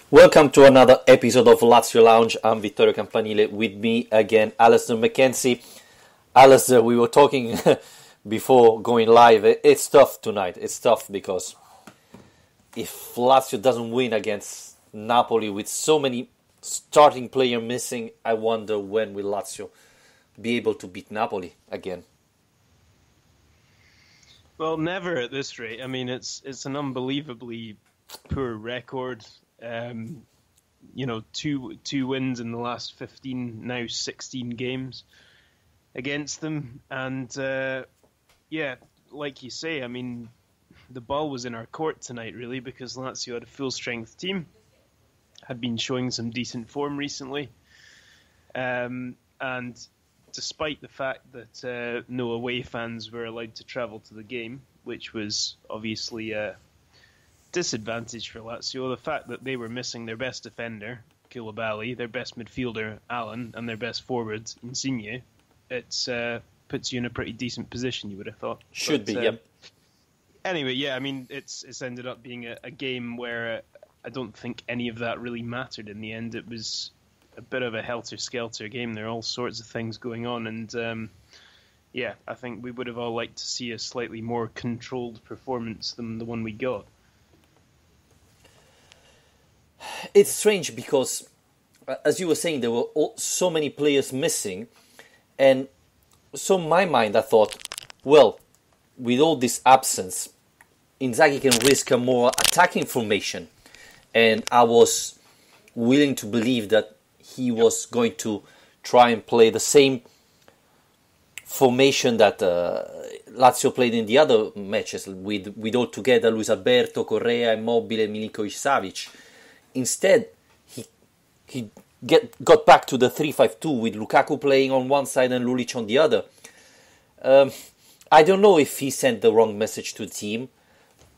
Welcome to another episode of Lazio Lounge. I'm Vittorio Campanile. With me again, Alistair McKenzie. Alistair, we were talking before going live. It's tough tonight. It's tough because if Lazio doesn't win against Napoli with so many starting players missing, I wonder when will Lazio be able to beat Napoli again. Well, never at this rate. I mean, it's an unbelievably poor record. Two wins in the last 15, now 16 games against them. And, like you say, I mean, the ball was in our court tonight, really, because Lazio had a full-strength team, had been showing some decent form recently. And despite the fact that no away fans were allowed to travel to the game, which was obviously disadvantage for Lazio, the fact that they were missing their best defender, Koulibaly, their best midfielder, Allen, and their best forward, Insigne, it puts you in a pretty decent position, you would have thought. Yep. Anyway, yeah, I mean, it's ended up being a game where I don't think any of that really mattered in the end. It was a bit of a helter-skelter game. There are all sorts of things going on, and I think we would have all liked to see a slightly more controlled performance than the one we got. It's strange because, as you were saying, there were so many players missing. And so in my mind, I thought, well, with all this absence, Inzaghi can risk a more attacking formation. And I was willing to believe that he was going to try and play the same formation that Lazio played in the other matches, with all together Luis Alberto, Correa, Immobile, Milinkovic-Savic. Instead, he got back to the 3-5-2 with Lukaku playing on one side and Lulic on the other. I don't know if he sent the wrong message to the team,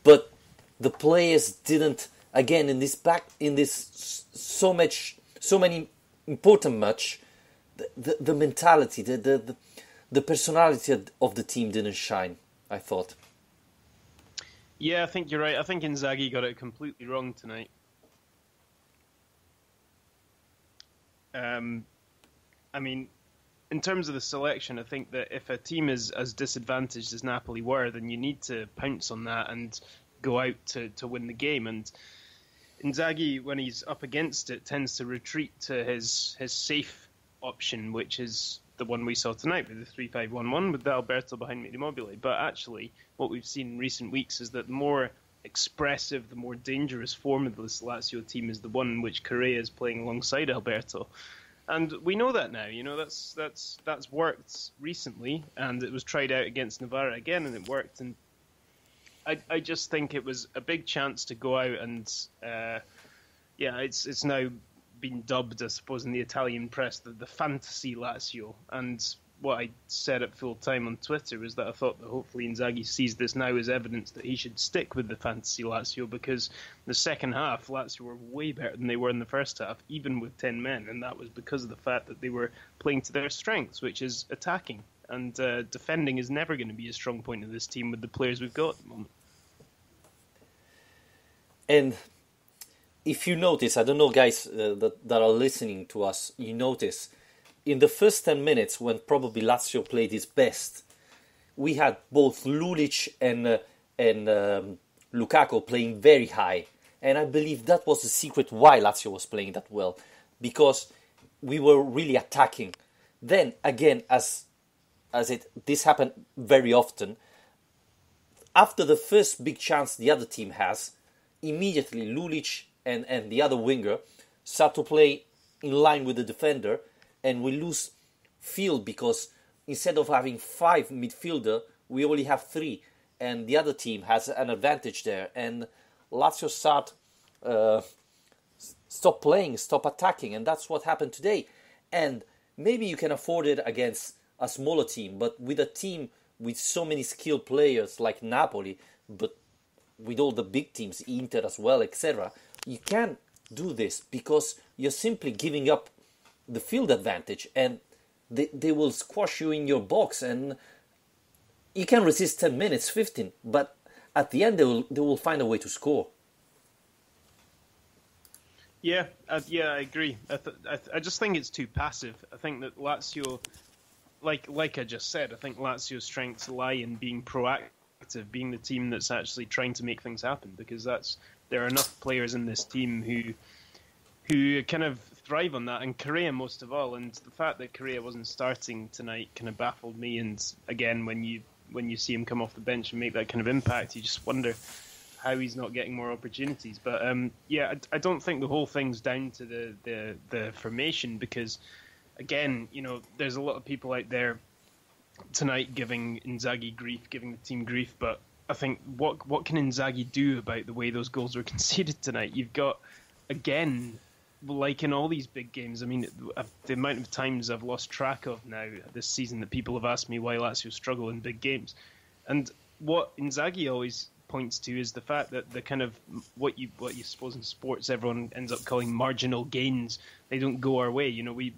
but the players didn't. Again, in this so many important match, the mentality, the personality of the team didn't shine, I thought. Yeah, I think you're right. I think Inzaghi got it completely wrong tonight. I mean, in terms of the selection, I think that if a team is as disadvantaged as Napoli were, then you need to pounce on that and go out to win the game. And Inzaghi, when he's up against it, tends to retreat to his safe option, which is the one we saw tonight with the 3-5-1-1 with Alberto behind Immobile. But actually, what we've seen in recent weeks is that the more expressive, the more dangerous form of this Lazio team is the one in which Correa is playing alongside Alberto. And we know that now. You know, that's worked recently, and it was tried out against Navarra again, and it worked. And I just think it was a big chance to go out and it's now been dubbed, I suppose, in the Italian press the fantasy Lazio. And what I said at full time on Twitter was that I thought that hopefully Inzaghi sees this now as evidence that he should stick with the fantasy Lazio, because the second half Lazio were way better than they were in the first half, even with 10 men, and that was because of the fact that they were playing to their strengths, which is attacking. And defending is never going to be a strong point of this team with the players we've got at the moment. And if you notice, I don't know, guys that are listening to us, you notice, in the first 10 minutes, when probably Lazio played its best, we had both Lulic and Lukaku playing very high. And I believe that was the secret why Lazio was playing that well, because we were really attacking. Then, again, this happened very often, after the first big chance the other team has, immediately Lulic and the other winger start to play in line with the defender, and we lose field because instead of having 5 midfielder, we only have 3, and the other team has an advantage there. And Lazio stop playing, stop attacking, and that's what happened today. And maybe you can afford it against a smaller team, but with a team with so many skilled players like Napoli, but with all the big teams, Inter as well, etc., you can't do this because you're simply giving up the field advantage, and they will squash you in your box, and you can resist 10 minutes, 15, but at the end they will find a way to score. Yeah, I agree. I just think it's too passive. I think that Lazio, like I just said, I think Lazio's strengths lie in being proactive, being the team that's actually trying to make things happen. Because there are enough players in this team who kind of thrive on that, and Correa most of all. And the fact that Correa wasn't starting tonight kind of baffled me. And again, when you see him come off the bench and make that kind of impact, you just wonder how he's not getting more opportunities. But I don't think the whole thing's down to the formation, because again, there's a lot of people out there tonight giving Inzaghi grief, giving the team grief. But I think what can Inzaghi do about the way those goals were conceded tonight? You've got, again, like in all these big games, I mean, the amount of times I've lost track of now this season that people have asked me why Lazio struggle in big games. And what Inzaghi always points to is the fact that the kind of what you suppose in sports everyone ends up calling marginal gains, they don't go our way.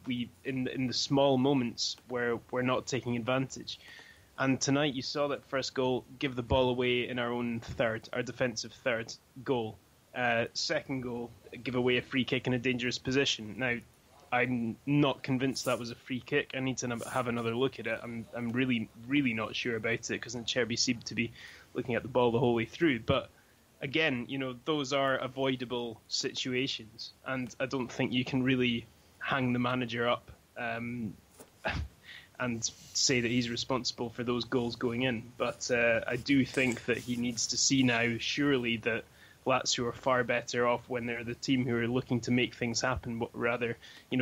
We in the small moments where we're not taking advantage. And tonight you saw that first goal give the ball away in our own third, our defensive third goal. Second goal, give away a free kick in a dangerous position. Now, I'm not convinced that was a free kick. I need to have another look at it. I'm really, really not sure about it, because Cherby seemed to be looking at the ball the whole way through. But again, those are avoidable situations, and I don't think you can really hang the manager up and say that he's responsible for those goals going in. But I do think that he needs to see now, surely, that Lazio are far better off when they're the team who are looking to make things happen, but rather,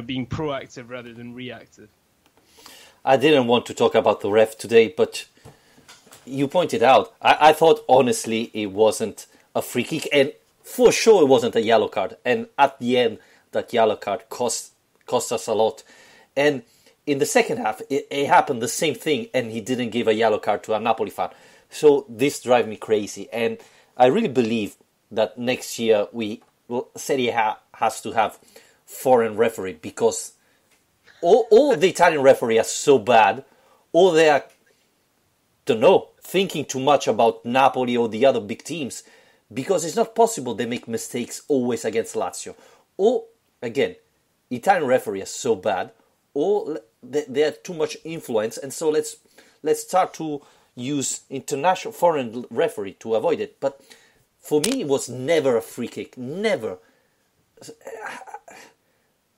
being proactive rather than reactive. I didn't want to talk about the ref today, but you pointed out, I thought honestly it wasn't a free kick, and for sure it wasn't a yellow card. And at the end, that yellow card cost us a lot. And in the second half, it happened the same thing, and he didn't give a yellow card to a Napoli fan. So this drives me crazy, and I really believe that next year Serie A has to have foreign referee, because all the Italian referees are so bad, or they are, don't know, thinking too much about Napoli or the other big teams, because it's not possible they make mistakes always against Lazio. Or, again, Italian referees are so bad, or they have too much influence, and so let's start to use international foreign referee to avoid it. But for me, it was never a free kick, never.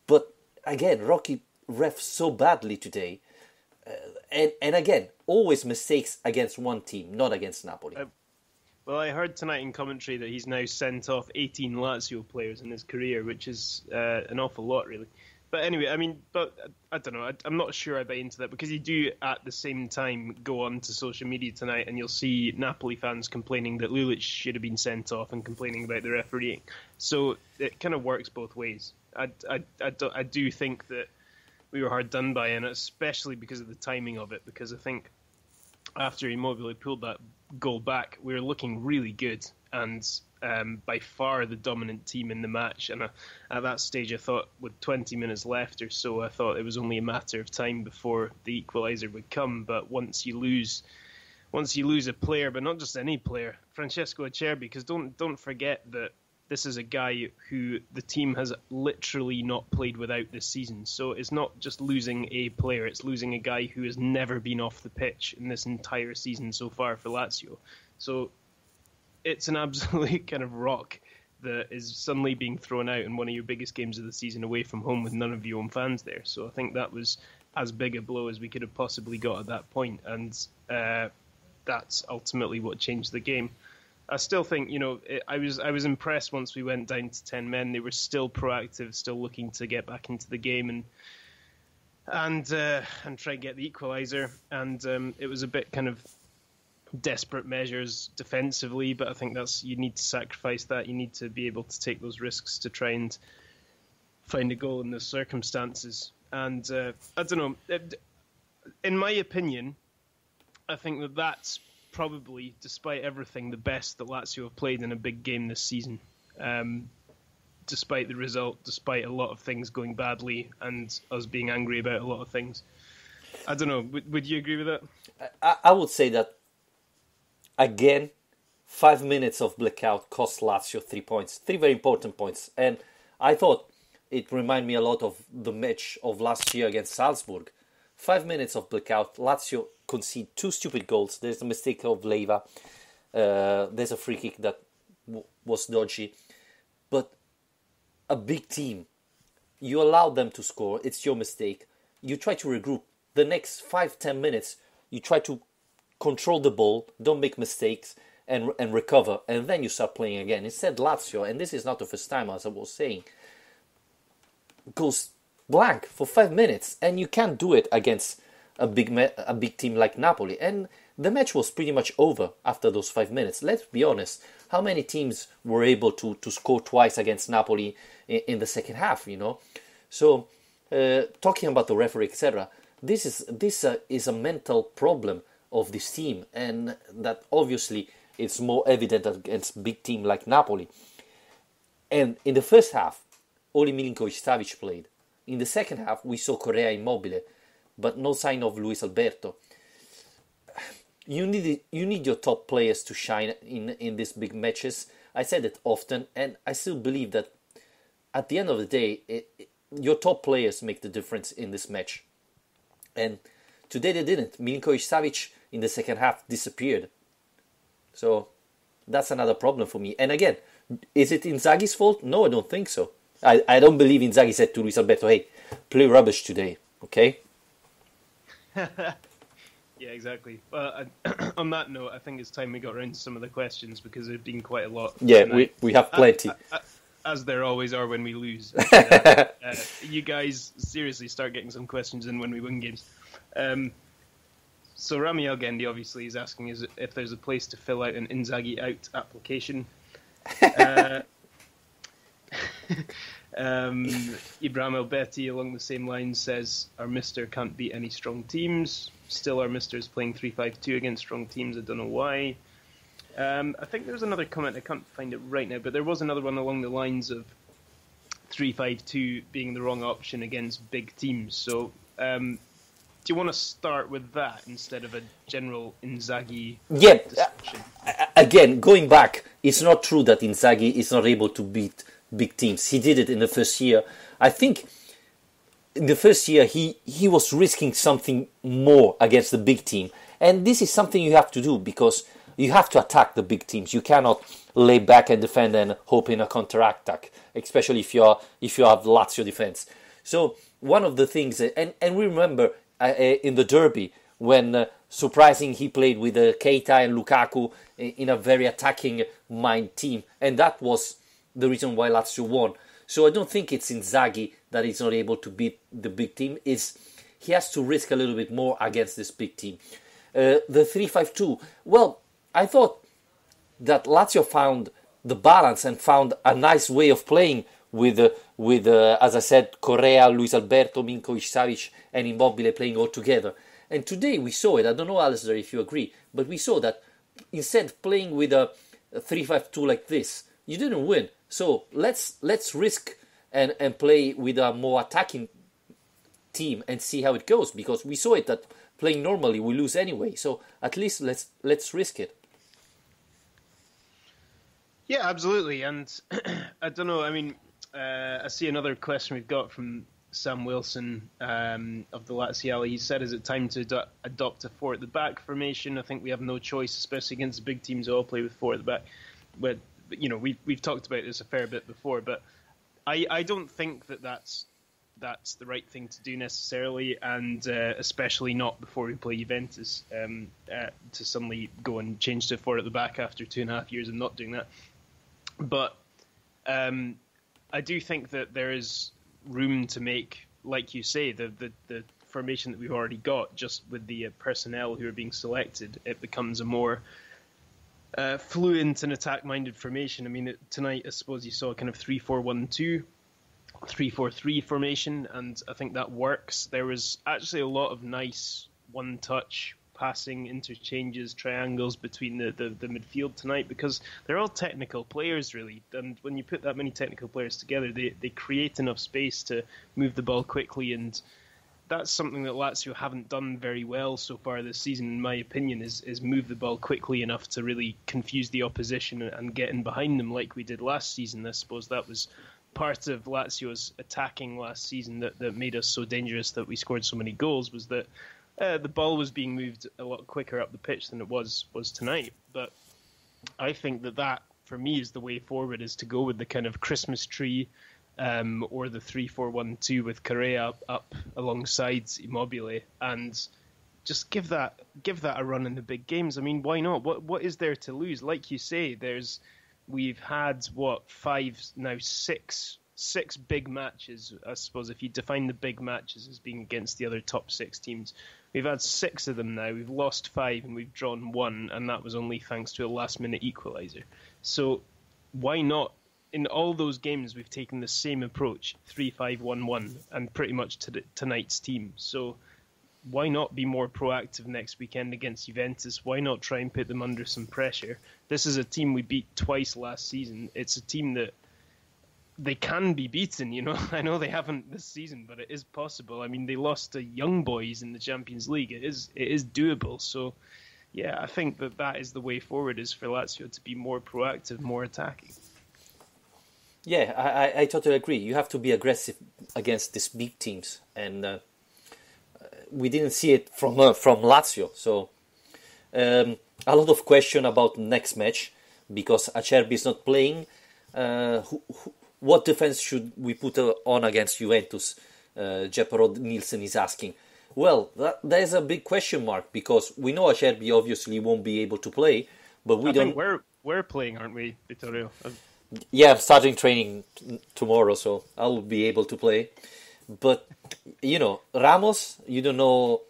But again, Rocky ref so badly today, and again, always mistakes against one team, not against Napoli. Well, I heard tonight in commentary that he's now sent off 18 Lazio players in his career, which is an awful lot, really. But anyway, I don't know. I'm not sure I buy into that, because you do at the same time go on to social media tonight and you'll see Napoli fans complaining that Lulic should have been sent off and complaining about the refereeing. So it kind of works both ways. I do think that we were hard done by, and especially because of the timing of it, because I think after Immobile pulled that goal back, we were looking really good and by far the dominant team in the match. And at that stage, I thought with 20 minutes left or so, I thought it was only a matter of time before the equaliser would come. But once you lose a player, but not just any player, Francesco Acerbi, because don't forget that this is a guy who the team has literally not played without this season. So it's not just losing a player, it's losing a guy who has never been off the pitch in this entire season so far for Lazio. So it's an absolute kind of rock that is suddenly being thrown out in one of your biggest games of the season away from home with none of your own fans there. So I think that was as big a blow as we could have possibly got at that point. And that's ultimately what changed the game. I still think, I was impressed once we went down to 10 men. They were still proactive, still looking to get back into the game and try and get the equaliser. And it was a bit kind of desperate measures defensively, but I think you need to sacrifice that. You need to be able to take those risks to try and find a goal in those circumstances. And I don't know. In my opinion, I think that's probably, despite everything, the best that Lazio have played in a big game this season. Despite the result, despite a lot of things going badly and us being angry about a lot of things. I don't know. Would you agree with that? I would say that, again, 5 minutes of blackout cost Lazio 3 points. 3 very important points. And I thought it reminded me a lot of the match of last year against Salzburg. 5 minutes of blackout, Lazio concede 2 stupid goals. There's a mistake of Leiva. There's a free kick that was dodgy. But a big team, you allow them to score, it's your mistake. You try to regroup. The next 5-10 minutes, you try to control the ball, don't make mistakes, and recover, and then you start playing again. Instead, Lazio, and this is not the first time, as I was saying, goes blank for 5 minutes, and you can't do it against a big team like Napoli. And the match was pretty much over after those 5 minutes. Let's be honest. How many teams were able to score twice against Napoli in the second half? So talking about the referee, etc. This is a mental problem of this team, and that obviously it's more evident against big team like Napoli. And in the first half, only Milinkovic-Savic played. In the second half, we saw Correa Immobile, but no sign of Luis Alberto. You need your top players to shine in these big matches. I said it often, and I still believe that at the end of the day, your top players make the difference in this match. And today they didn't. Milinkovic-Savic in the second half disappeared. So that's another problem for me. And again, is it Inzaghi's fault? No, I don't think so. I don't believe Inzaghi said to Luis Alberto, hey, play rubbish today, okay? Yeah, exactly. Well, on that note, I think it's time we got around to some of the questions, because there have been quite a lot. Yeah, we have plenty. As there always are when we lose. You guys seriously start getting some questions in when we win games. So Rami Elgendi obviously is asking if there's a place to fill out an Inzaghi out application. Ibrahim Elbeti along the same lines says, our Mister can't beat any strong teams. Still our Mister is playing 3-5-2 against strong teams. I don't know why. I think there's another comment, I can't find it right now, but there was another one along the lines of 3-5-2 being the wrong option against big teams. So do you want to start with that instead of a general Inzaghi discussion? Again, going back, it's not true that Inzaghi is not able to beat big teams. He did it in the first year. I think in the first year he was risking something more against the big team. And this is something you have to do, because you have to attack the big teams. You cannot lay back and defend and hope in a counter-attack, especially if you have Lazio defense. So one of the things, and we remember in the derby when surprising he played with Keita and Lukaku in a very attacking mind team, and that was the reason why Lazio won. So I don't think it's Inzaghi that is not able to beat the big team. He has to risk a little bit more against this big team. The 3-5-2, well, I thought that Lazio found the balance and found a nice way of playing with as I said, Correa, Luis Alberto, Milinkovic-Savic and Immobile playing all together. And today we saw it. I don't know, Alistair, if you agree, but we saw that instead of playing with a 3-5-2 like this, you didn't win. So let's risk and play with a more attacking team and see how it goes, because we saw it that playing normally we lose anyway. So at least let's risk it. Yeah, absolutely. And I don't know, I mean, I see another question we've got from Sam Wilson of the Laziale. He said, is it time to adopt a 4 at the back formation? I think we have no choice, especially against the big teams who all play with 4 at the back. But you know, we've talked about this a fair bit before, but I don't think that's the right thing to do necessarily, and especially not before we play Juventus, to suddenly go and change to 4 at the back after 2.5 years of not doing that. But I do think that there is room to make, like you say, the formation that we've already got, just with the personnel who are being selected, it becomes a more fluent and attack-minded formation. I mean, tonight I suppose you saw a kind of 3-4-1-2, 3-4-3 formation, and I think that works. There was actually a lot of nice one-touch passing, interchanges, triangles between the midfield tonight, because they're all technical players, really. And when you put that many technical players together, they create enough space to move the ball quickly, and that's something that Lazio haven't done very well so far this season, in my opinion, is move the ball quickly enough to really confuse the opposition and get in behind them like we did last season. I suppose that was part of Lazio's attacking last season that made us so dangerous that we scored so many goals was that the ball was being moved a lot quicker up the pitch than it was tonight. But I think that for me is the way forward, is to go with the kind of Christmas tree or the 3-4-1-2 with Correa up alongside Immobile, and just give that a run in the big games. I mean, why not? What is there to lose? Like you say, we've had six big matches. I suppose if you define the big matches as being against the other top 6 teams, we've had 6 of them now. We've lost 5 and we've drawn 1, and that was only thanks to a last-minute equaliser. So why not? In all those games, we've taken the same approach, 3-5-1-1, and pretty much to tonight's team. So why not be more proactive next weekend against Juventus? Why not try and put them under some pressure? This is a team we beat twice last season. It's a team that they can be beaten, you know. I know they haven't this season, but it is possible. I mean, they lost to Young Boys in the Champions League. It is doable. So, yeah, I think that is the way forward, is for Lazio to be more proactive, more attacking. Yeah, I totally agree. You have to be aggressive against these big teams, and we didn't see it from Lazio. So a lot of question about next match, because Acerbi is not playing. What defense should we put on against Juventus? Jeppe Nielsen is asking. Well, there's a big question mark, because we know Acerbi obviously won't be able to play, but I think we're playing, aren't we, Vittorio? Yeah, I'm starting training tomorrow, so I'll be able to play. But, you know, Ramos, you don't know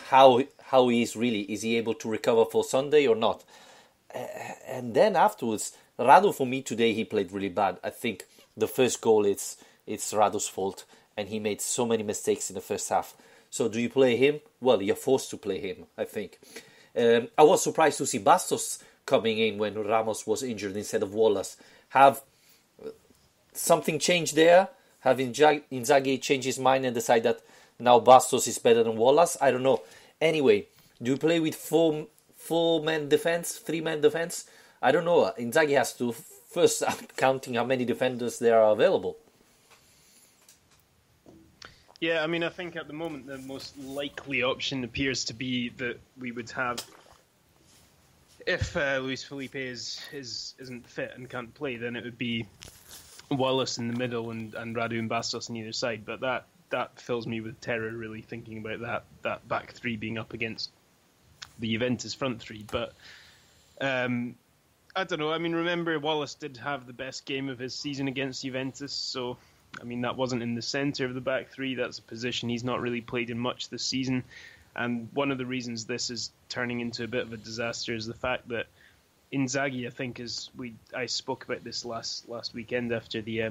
how he is really. Is he able to recover for Sunday or not? And then afterwards, Radu, for me today, he played really bad. I think the first goal, it's Radu's fault, and he made so many mistakes in the first half. So do you play him? Well, you're forced to play him, I think. I was surprised to see Bastos coming in when Ramos was injured instead of Wallace. Have something changed there? Have Inzaghi changed his mind and decide that now Bastos is better than Wallace? I don't know. Anyway, do you play with four-man defense, 3-man defense? I don't know. Inzaghi has to first start counting how many defenders there are available. Yeah, I mean, I think at the moment the most likely option appears to be that we would have, if Luis Felipe isn't fit and can't play, then it would be Wallace in the middle and Radu and Bastos on either side. But that fills me with terror, really, thinking about that back three being up against the Juventus front three. But I don't know. I mean, remember, Wallace did have the best game of his season against Juventus, so I mean, that wasn't in the centre of the back three. That's a position he's not really played in much this season. And one of the reasons this is turning into a bit of a disaster is the fact that Inzaghi, I think, I spoke about this last weekend after the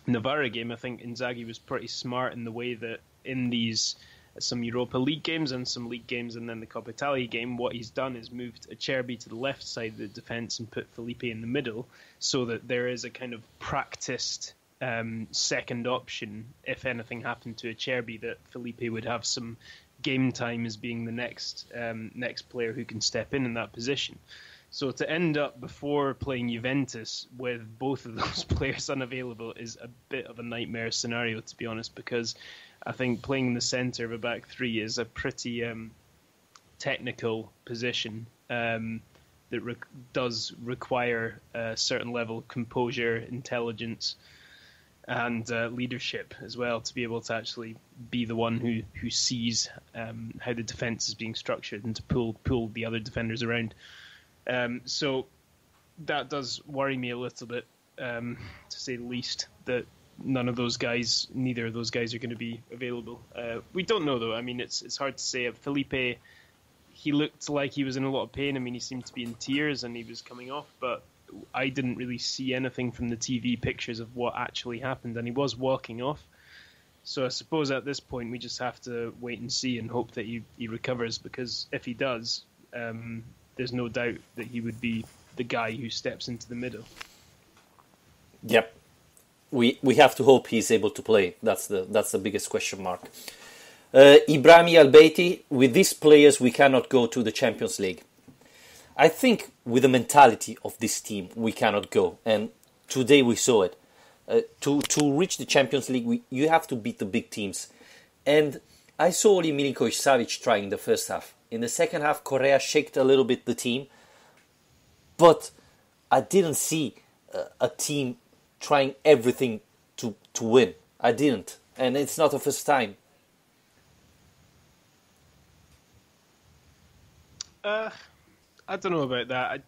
Navarra game. I think Inzaghi was pretty smart in the way that in these some Europa League games and some league games and then the Coppa Italia game, what he's done is moved Acerbi to the left side of the defence and put Felipe in the middle, so that there is a kind of practiced second option if anything happened to Acerbi, that Felipe would have some game time as being the next player who can step in that position. So to end up before playing Juventus with both of those players unavailable is a bit of a nightmare scenario, to be honest, because I think playing in the centre of a back three is a pretty technical position that does require a certain level of composure, intelligence, and leadership as well, to be able to actually be the one who sees how the defence is being structured and to pull the other defenders around. So that does worry me a little bit, to say the least, that neither of those guys are going to be available. We don't know, though. I mean, it's hard to say. Felipe, he looked like he was in a lot of pain. I mean, he seemed to be in tears and he was coming off, but I didn't really see anything from the TV pictures of what actually happened, and he was walking off. So I suppose at this point we just have to wait and see and hope that he recovers, because if he does, there's no doubt that he would be the guy who steps into the middle. Yep. We have to hope he's able to play. That's the biggest question mark. Ibrahim Albeiti, with these players we cannot go to the Champions League. I think with the mentality of this team, we cannot go. And today we saw it. To reach the Champions League, you have to beat the big teams. And I saw only Milinkovic-Savic trying in the first half. In the second half, Correa shaked a little bit the team. But I didn't see a team trying everything to win. I didn't. And it's not the first time. I don't know about that.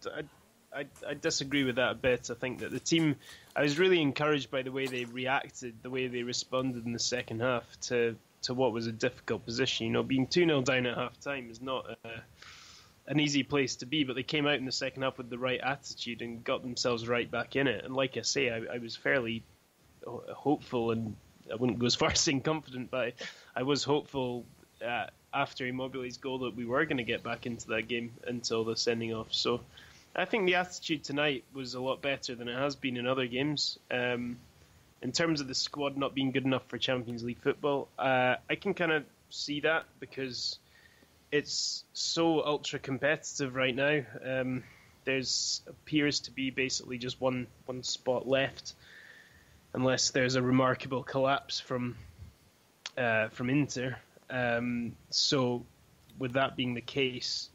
I disagree with that a bit. I think that the team, I was really encouraged by the way they reacted, the way they responded in the second half to what was a difficult position. You know, being 2-0 down at half time is not an easy place to be, but they came out in the second half with the right attitude and got themselves right back in it. And like I say, I was fairly hopeful, and I wouldn't go as far as saying confident, but I was hopeful after Immobile's goal that we were going to get back into that game until the sending off. So I think the attitude tonight was a lot better than it has been in other games. In terms of the squad not being good enough for Champions League football, I can kind of see that because it's so ultra competitive right now. There's appears to be basically just one spot left, unless there's a remarkable collapse from Inter. So with that being the case,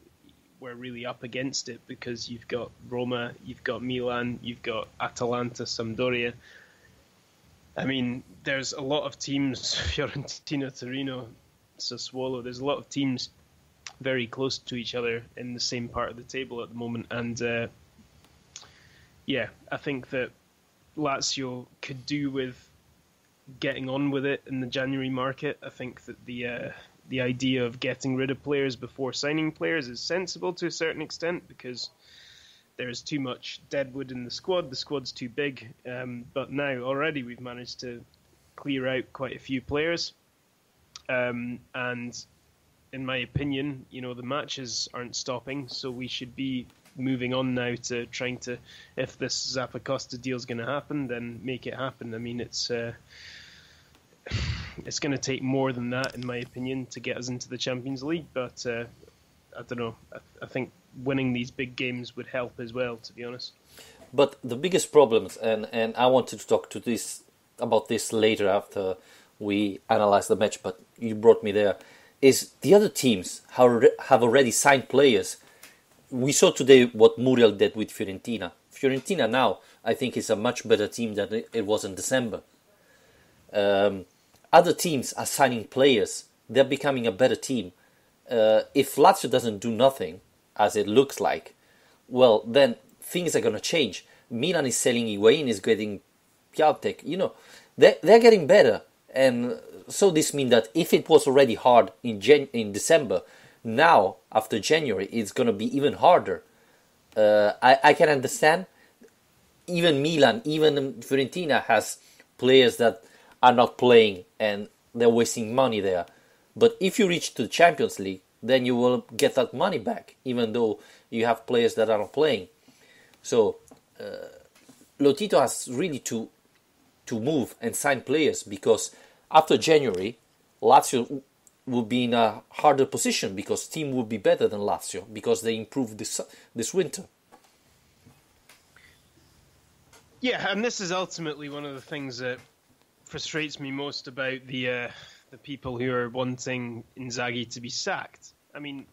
we're really up against it because you've got Roma, you've got Milan, you've got Atalanta, Sampdoria. I mean, there's a lot of teams, Fiorentina, Torino, Sassuolo, there's a lot of teams very close to each other in the same part of the table at the moment. And I think that Lazio could do with getting on with it in the January market. I think that the idea of getting rid of players before signing players is sensible to a certain extent because there's too much deadwood in the squad. The squad's too big. But now already we've managed to clear out quite a few players. And in my opinion, you know, the matches aren't stopping, so we should be moving on now to trying to, if this Zappacosta deal is going to happen, then make it happen. I mean, it's going to take more than that, in my opinion, to get us into the Champions League. But I don't know. I think winning these big games would help as well, to be honest. But the biggest problems, and I wanted to talk about this later after we analyze the match, but you brought me there, is the other teams have already signed players. We saw today what Muriel did with Fiorentina. Fiorentina now, I think, is a much better team than it was in December. Other teams are signing players. They're becoming a better team. If Lazio doesn't do nothing, as it looks like, well, then things are going to change. Milan is selling Higuain, is getting Piatek. You know, they're getting better. And so this means that if it was already hard in December, now, after January, it's going to be even harder. I can understand. Even Milan, even Fiorentina has players that are not playing and they're wasting money there. But if you reach to the Champions League, then you will get that money back, even though you have players that are not playing. So Lotito has really to move and sign players, because after January, Lazio will be in a harder position because team will be better than Lazio because they improved this winter. Yeah, and this is ultimately one of the things that frustrates me most about the people who are wanting Inzaghi to be sacked. I mean,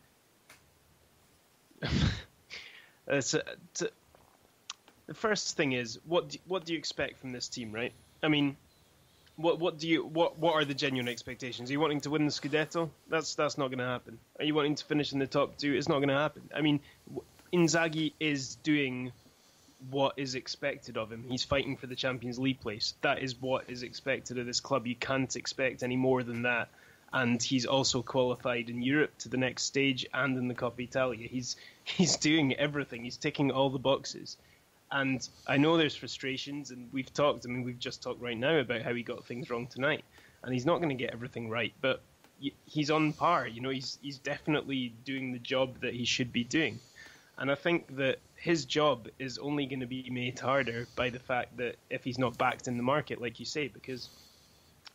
the first thing is, what do you expect from this team, right? I mean, what are the genuine expectations? Are you wanting to win the Scudetto? That's not going to happen. Are you wanting to finish in the top two? It's not going to happen. I mean, Inzaghi is doing what is expected of him. He's fighting for the Champions League place. That is what is expected of this club. You can't expect any more than that. And he's also qualified in Europe to the next stage and in the Coppa Italia. He's doing everything. He's ticking all the boxes. And I know there's frustrations, and we've just talked right now about how he got things wrong tonight. And he's not going to get everything right, but he's on par. You know, he's definitely doing the job that he should be doing. And I think that his job is only going to be made harder by the fact that if he's not backed in the market, like you say, because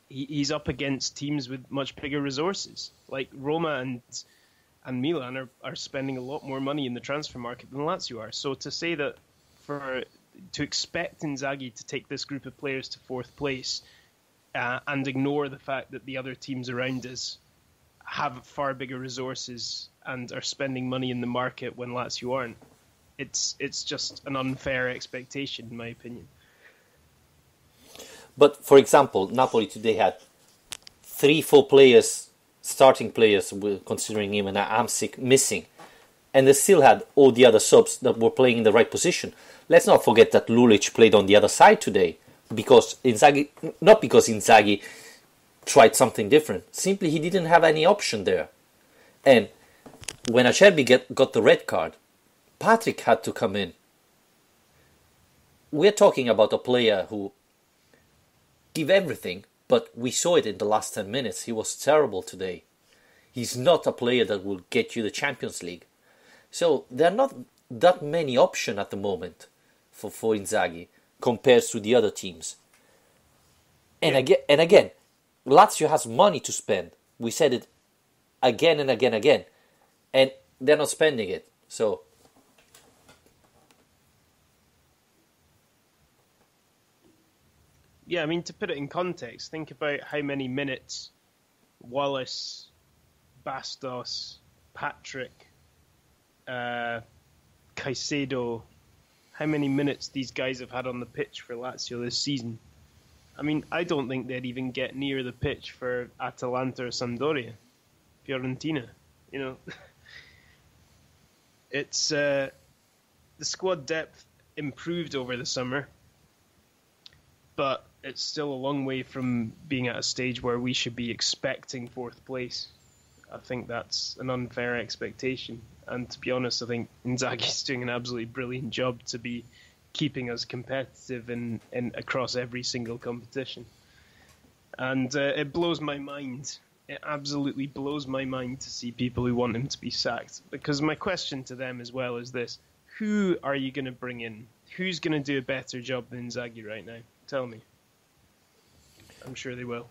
he's up against teams with much bigger resources. Like Roma and Milan are spending a lot more money in the transfer market than Lazio are. So to say that for to expect Inzaghi to take this group of players to fourth place and ignore the fact that the other teams around us have far bigger resources and are spending money in the market when Lazio aren't. It's just an unfair expectation, in my opinion. But, for example, Napoli today had 3-4 players, starting players, considering him and Amsic, missing. And they still had all the other subs that were playing in the right position. Let's not forget that Lulic played on the other side today. Because Inzaghi, not because Inzaghi tried something different. Simply he didn't have any option there. And when Acerbi got the red card, Patrick had to come in. We're talking about a player who give everything, but we saw it in the last 10 minutes. He was terrible today. He's not a player that will get you the Champions League. So there are not that many options at the moment for Inzaghi compared to the other teams. And again, Lazio has money to spend. We said it again and again. And they're not spending it. So yeah, I mean, to put it in context, think about how many minutes Wallace, Bastos, Patrick, Caicedo, how many minutes these guys have had on the pitch for Lazio this season. I mean, I don't think they'd even get near the pitch for Atalanta or Sampdoria, Fiorentina. You know, it's the squad depth improved over the summer, but it's still a long way from being at a stage where we should be expecting fourth place. I think that's an unfair expectation. And to be honest, I think Inzaghi's doing an absolutely brilliant job to be keeping us competitive in across every single competition. And it blows my mind. It absolutely blows my mind to see people who want him to be sacked. Because my question to them as well is this: who are you going to bring in? Who's going to do a better job than Inzaghi right now? Tell me. I'm sure they will.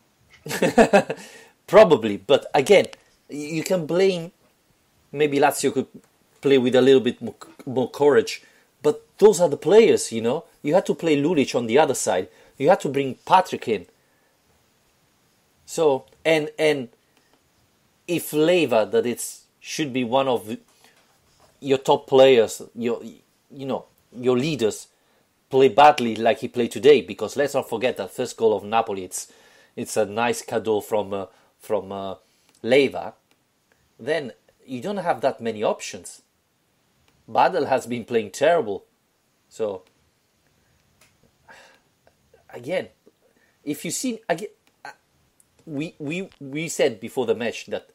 Probably, but again, you can blame. Maybe Lazio could play with a little bit more courage, but those are the players, you know. You had to play Lulic on the other side. You had to bring Patrick in. So and if Leva, that should be one of your top players, your leaders, play badly like he played today, because let's not forget that first goal of Napoli, it's a nice cadeau from Leva, then you don't have that many options. Badel has been playing terrible. So again, if you see, again, we said before the match that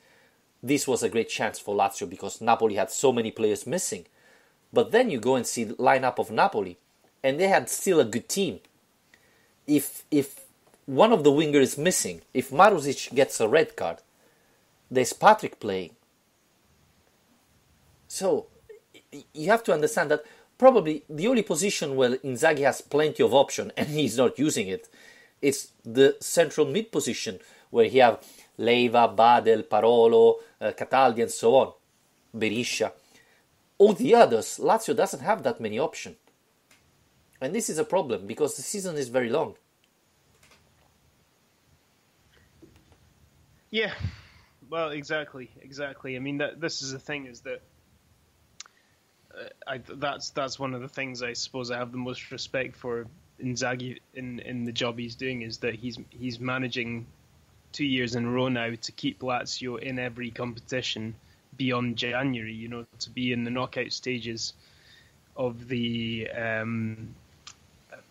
this was a great chance for Lazio because Napoli had so many players missing. But then you go and see the lineup of Napoli, and they had still a good team. If one of the wingers is missing, if Marusic gets a red card, there's Patrick playing. So you have to understand that probably the only position where Inzaghi has plenty of option and he's not using it, it's the central mid position where he have Leiva, Badel, Parolo, Cataldi and so on, Berisha. All the others, Lazio doesn't have that many options. And this is a problem because the season is very long. Yeah, well, exactly. I mean, this is the thing, is that that's one of the things I suppose I have the most respect for Inzaghi in the job he's doing, is that he's managing 2 years in a row now to keep Lazio in every competition beyond January, you know, to be in the knockout stages of the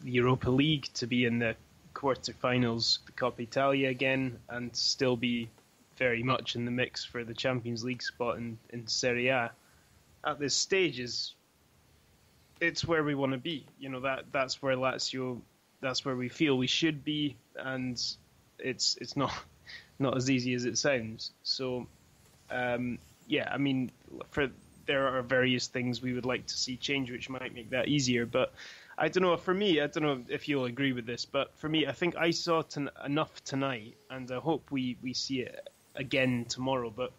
Europa League, to be in the quarterfinals, the Coppa Italia again, and still be very much in the mix for the Champions League spot in Serie A. At this stage, it's where we want to be. You know, that's where Lazio, that's where we feel we should be, and it's not as easy as it sounds. So, yeah, I mean, there are various things we would like to see change, which might make that easier. But I don't know. For me, I don't know if you'll agree with this, but for me, I think I saw enough tonight, and I hope we see it again tomorrow. But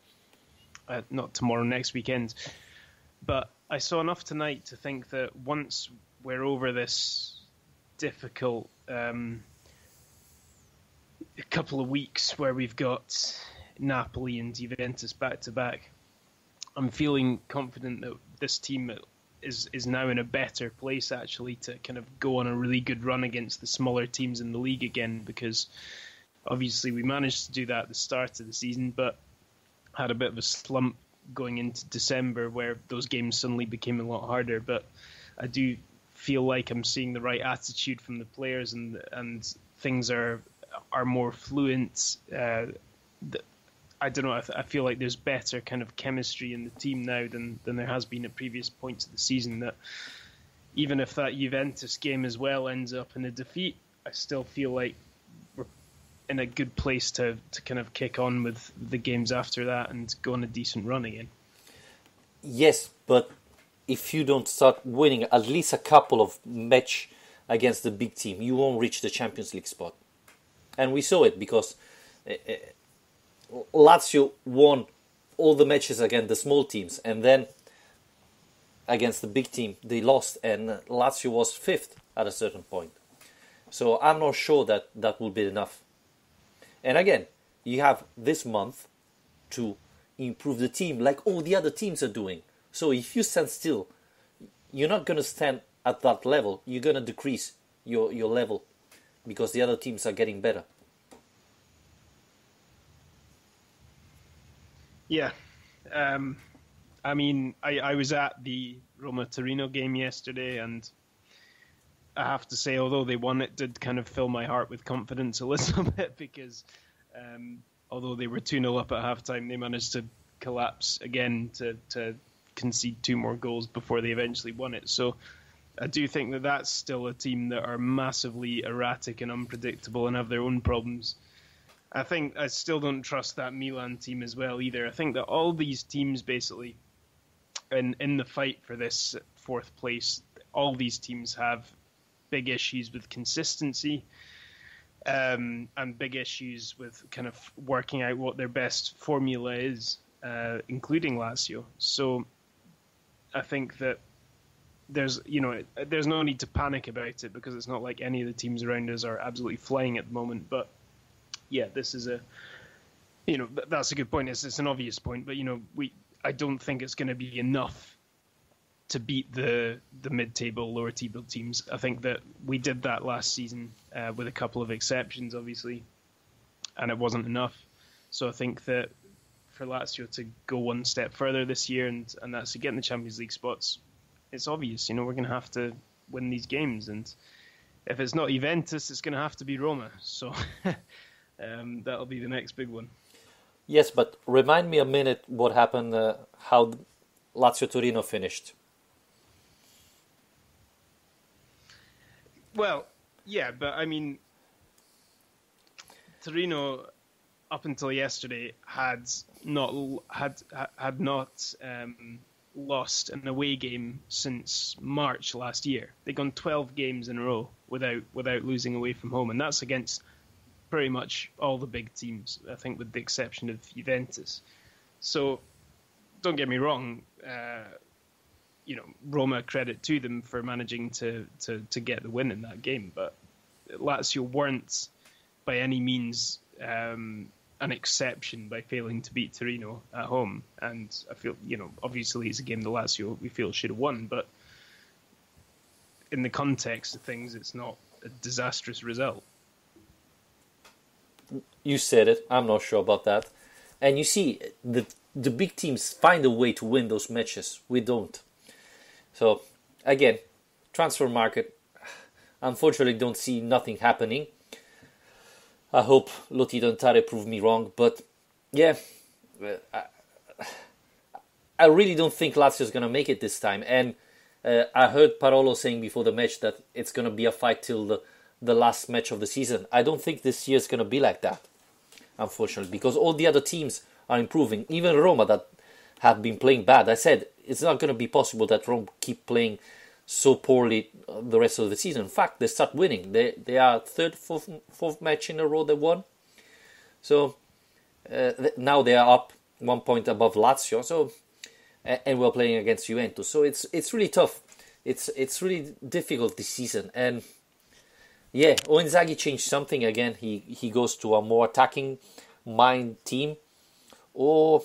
not tomorrow, next weekend. But I saw enough tonight to think that once we're over this difficult a couple of weeks where we've got Napoli and Juventus back to back, I'm feeling confident that this team is now in a better place actually to kind of go on a really good run against the smaller teams in the league again, because obviously we managed to do that at the start of the season, but had a bit of a slump going into December where those games suddenly became a lot harder. But I do feel like I'm seeing the right attitude from the players, and things are more fluent. I don't know. I feel like there's better kind of chemistry in the team now than there has been at previous points of the season. That even if that Juventus game as well ends up in a defeat, I still feel like we're in a good place to kind of kick on with the games after that and go on a decent run again. Yes, but if you don't start winning at least a couple of match against the big team, you won't reach the Champions League spot. And we saw it because Lazio won all the matches against the small teams, and then against the big team they lost, and Lazio was fifth at a certain point. So I'm not sure that will be enough. And again, you have this month to improve the team like all the other teams are doing. So if you stand still, you're not going to stand at that level. You're going to decrease your level because the other teams are getting better. Yeah. I mean, I was at the Roma-Torino game yesterday, and I have to say, although they won, it did kind of fill my heart with confidence a little bit, because although they were 2-0 up at halftime, they managed to collapse again to concede 2 more goals before they eventually won it. So I do think that that's still a team that are massively erratic and unpredictable and have their own problems. I still don't trust that Milan team as well either. I think that all these teams basically, in the fight for this 4th place, all these teams have big issues with consistency, and big issues with kind of working out what their best formula is, including Lazio. So I think that there's no need to panic about it, because it's not like any of the teams around us are absolutely flying at the moment. But yeah, this is that's a good point. It's an obvious point, but I don't think it's going to be enough to beat the mid-table, lower table teams. I think that we did that last season with a couple of exceptions, obviously, and it wasn't enough. So I think that for Lazio to go one step further this year, and that's to get in the Champions League spots, it's obvious. We're going to have to win these games, and if it's not Juventus, it's going to have to be Roma. So that'll be the next big one. Yes, but remind me a minute what happened, how Lazio-Torino finished. Well, yeah, but I mean, Torino up until yesterday had not lost an away game since March last year. They'd gone 12 games in a row without losing away from home, and that's against pretty much all the big teams, I think, with the exception of Juventus. So don't get me wrong, Roma, credit to them for managing to get the win in that game, but Lazio weren't by any means an exception by failing to beat Torino at home. And I feel, obviously it's a game that Lazio we feel should have won, but in the context of things, it's not a disastrous result. You said it. I'm not sure about that. And you see, the big teams find a way to win those matches. We don't. So, again, transfer market, unfortunately don't see nothing happening. I hope Lotito and Tare prove me wrong. But, yeah, I really don't think Lazio is going to make it this time. And I heard Parolo saying before the match that it's going to be a fight till the last match of the season. I don't think this year is going to be like that, unfortunately, because all the other teams are improving. Even Roma, that have been playing bad. I said it's not going to be possible that Roma keep playing so poorly the rest of the season. In fact, they start winning. They are fourth match in a row they won. So now they are up 1 point above Lazio. So and we're playing against Juventus. So it's really tough. it's really difficult this season. And yeah, Inzaghi changed something again. He goes to a more attacking mind team, or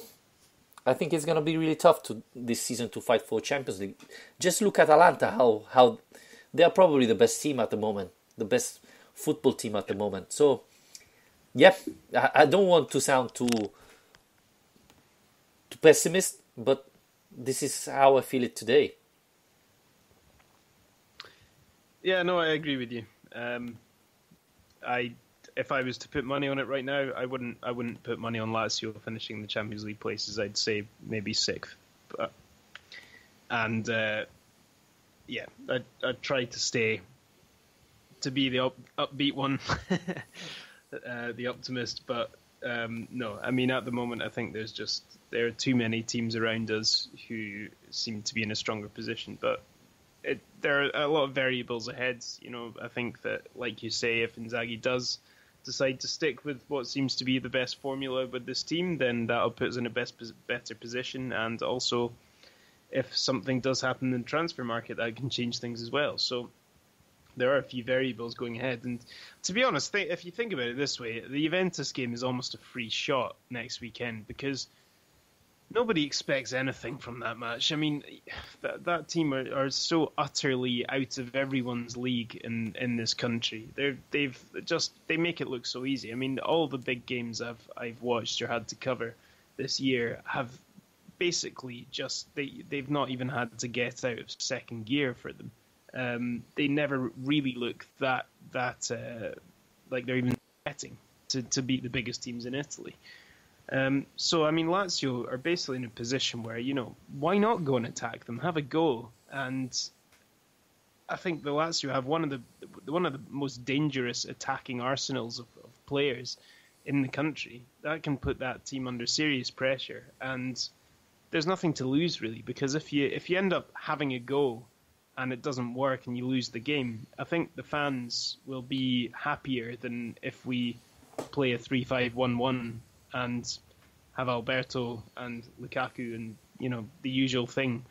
I think it's gonna be really tough this season to fight for Champions League. Just look at Atalanta, how they are probably the best team at the moment, the best football team at the moment. So yeah, I don't want to sound too pessimist, but this is how I feel it today. Yeah, no, I agree with you. If I was to put money on it right now, I wouldn't put money on Lazio finishing the Champions League places. I'd say maybe sixth, and yeah, I'd try to be the upbeat one, the optimist. But no, I mean at the moment I think there are too many teams around us who seem to be in a stronger position, but. There are a lot of variables ahead. I think that, like you say, if Inzaghi does decide to stick with what seems to be the best formula with this team, then that'll put us in a better position. And also, if something does happen in the transfer market, that can change things as well. So there are a few variables going ahead. And to be honest, if you think about it this way, the Juventus game is almost a free shot next weekend because nobody expects anything from that match. I mean, that team are so utterly out of everyone's league in this country. They make it look so easy. I mean, all the big games I've watched or had to cover this year have basically they've not even had to get out of second gear for them. They never really look that like they're even getting to beat the biggest teams in Italy. So, I mean, Lazio are basically in a position where, why not go and attack them? Have a go. And I think the Lazio have one of the most dangerous attacking arsenals of players in the country. That can put that team under serious pressure. And there's nothing to lose, really, because if you end up having a go and it doesn't work and you lose the game, I think the fans will be happier than if we play a 3-5-1-1 and have Alberto and Lukaku and the usual thing.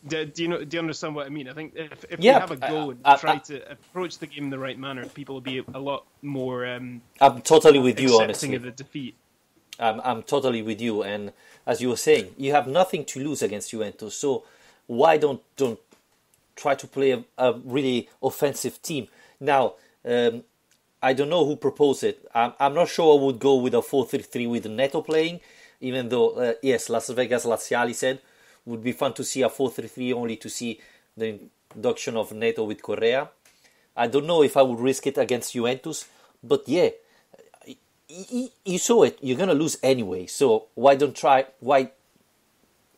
Do you understand what I mean? I think if we have a go and try to approach the game in the right manner, people will be a lot more. I'm totally with you, honestly. Of the defeat. I'm totally with you, and as you were saying, you have nothing to lose against Juventus. So why don't try to play a really offensive team now? I don't know who proposed it. I'm not sure I would go with a 4-3-3 with Neto playing, even though, yes, Las Vegas Laziali said would be fun to see a 4-3-3 only to see the induction of Neto with Correa. I don't know if I would risk it against Juventus, but yeah, you saw it. You're going to lose anyway, so why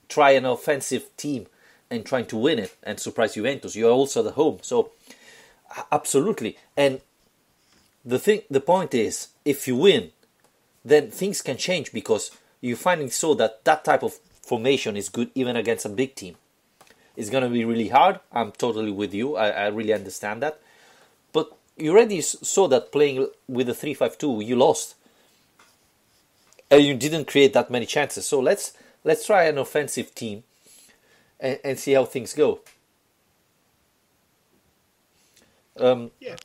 try an offensive team and trying to win it and surprise Juventus? You're also at home, so absolutely. And the point is, if you win, then things can change because you're finding so that type of formation is good even against a big team. It's going to be really hard. I'm totally with you. I really understand that. But you already saw that playing with the 3-5-2, you lost. And you didn't create that many chances. So let's try an offensive team and see how things go. Yeah.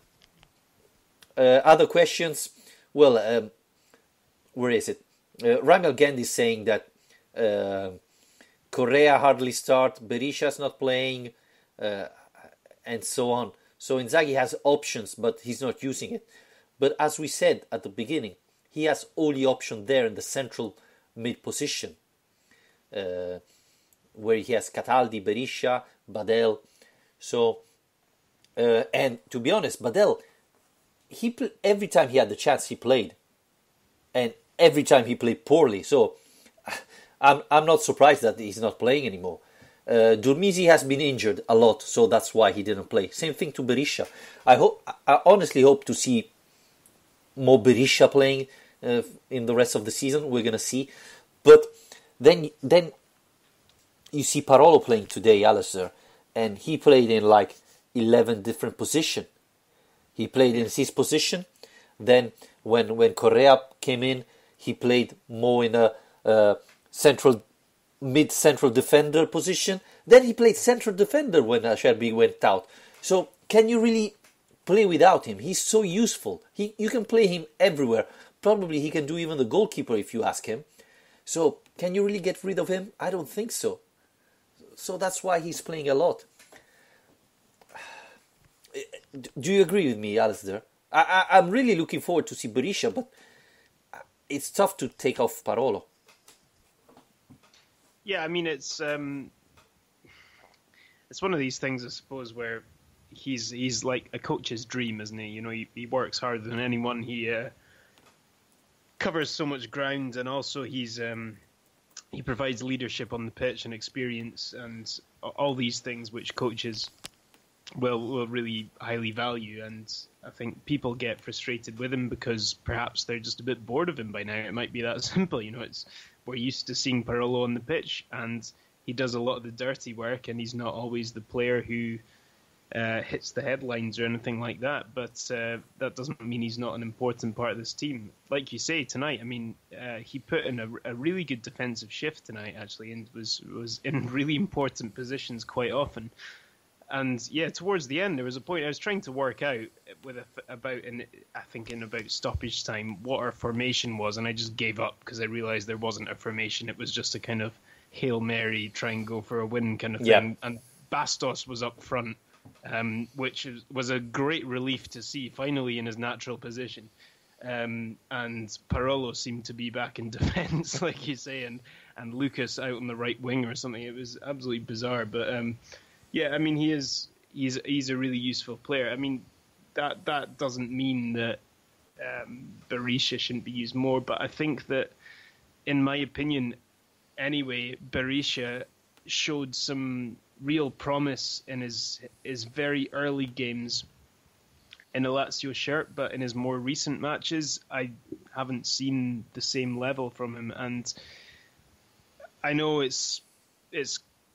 Other questions? Well, where is it? Ramel Gandhi is saying that Correa hardly start, Berisha's not playing, and so on. So Inzaghi has options, but he's not using it. But as we said at the beginning, he has all the options there in the central mid position, where he has Cataldi, Berisha, Badel. So, and to be honest, Badel, every time he had the chance, he played, and every time he played poorly. So I'm not surprised that he's not playing anymore. Durmisi has been injured a lot, so that's why he didn't play. Same thing to Berisha. I honestly hope to see more Berisha playing in the rest of the season. We're gonna see, but then you see Parolo playing today, Alistair, and he played in like 11 different positions. He played in his position. Then when Correa came in, he played more in a mid-central defender position. Then he played central defender when Sherby went out. So can you really play without him? He's so useful. You can play him everywhere. Probably he can do even the goalkeeper if you ask him. So can you really get rid of him? I don't think so. So that's why he's playing a lot. Do you agree with me, Alistair? I'm really looking forward to see Berisha, but it's tough to take off Parolo. Yeah, I mean, it's one of these things, I suppose, where he's like a coach's dream, isn't he? You know, he works harder than anyone. He covers so much ground, and also he provides leadership on the pitch and experience and all these things which coaches will really highly value. And I think people get frustrated with him because perhaps they're just a bit bored of him by now. It might be that simple. You know, we're used to seeing Parolo on the pitch, and he does a lot of the dirty work, and he's not always the player who hits the headlines or anything like that. But that doesn't mean he's not an important part of this team. Like you say, tonight, I mean, he put in a really good defensive shift tonight, actually, and was in really important positions quite often. And yeah, towards the end, there was a point I was trying to work out in about stoppage time what our formation was, and I just gave up because I realised there wasn't a formation. It was just a kind of Hail Mary, try and go for a win kind of thing. Yeah. And Bastos was up front, which was a great relief to see finally in his natural position. And Parolo seemed to be back in defence, like you say, and Lucas out on the right wing or something. It was absolutely bizarre, but. Yeah, I mean, he's a really useful player. I mean, that doesn't mean that Berisha shouldn't be used more, but I think that, in my opinion, anyway, Berisha showed some real promise in his very early games in a Lazio shirt, but in his more recent matches, I haven't seen the same level from him. And I know it's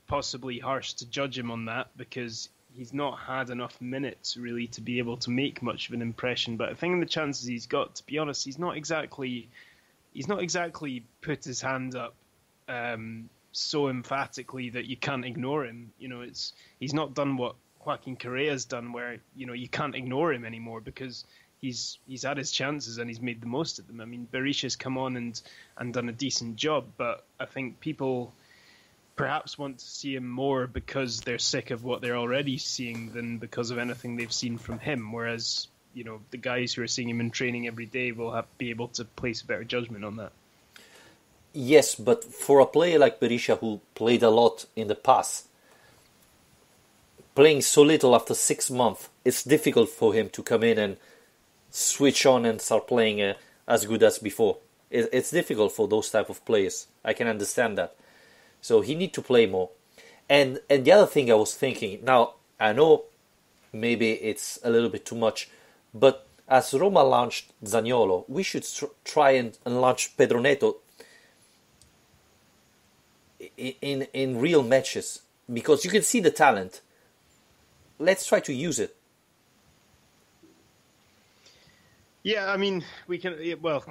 possibly harsh to judge him on that because he's not had enough minutes really to be able to make much of an impression. But I think in the chances he's got, to be honest, he's not exactly put his hand up so emphatically that you can't ignore him. You know, he's not done what Joaquin Correa's done, where you know you can't ignore him anymore because he's had his chances and he's made the most of them. I mean, Berisha's come on and done a decent job, but I think people perhaps want to see him more because they're sick of what they're already seeing than because of anything they've seen from him. Whereas, you know, the guys who are seeing him in training every day will be able to place a better judgment on that. Yes, but for a player like Berisha who played a lot in the past, playing so little after 6 months, it's difficult for him to come in and switch on and start playing as good as before. It's difficult for those type of players. I can understand that. So he need to play more. And the other thing I was thinking, now I know maybe it's a little bit too much, but as Roma launched Zaniolo, we should try and launch Pedro Neto in real matches, because you can see the talent. Let's try to use it. Yeah, I mean, we can. Well,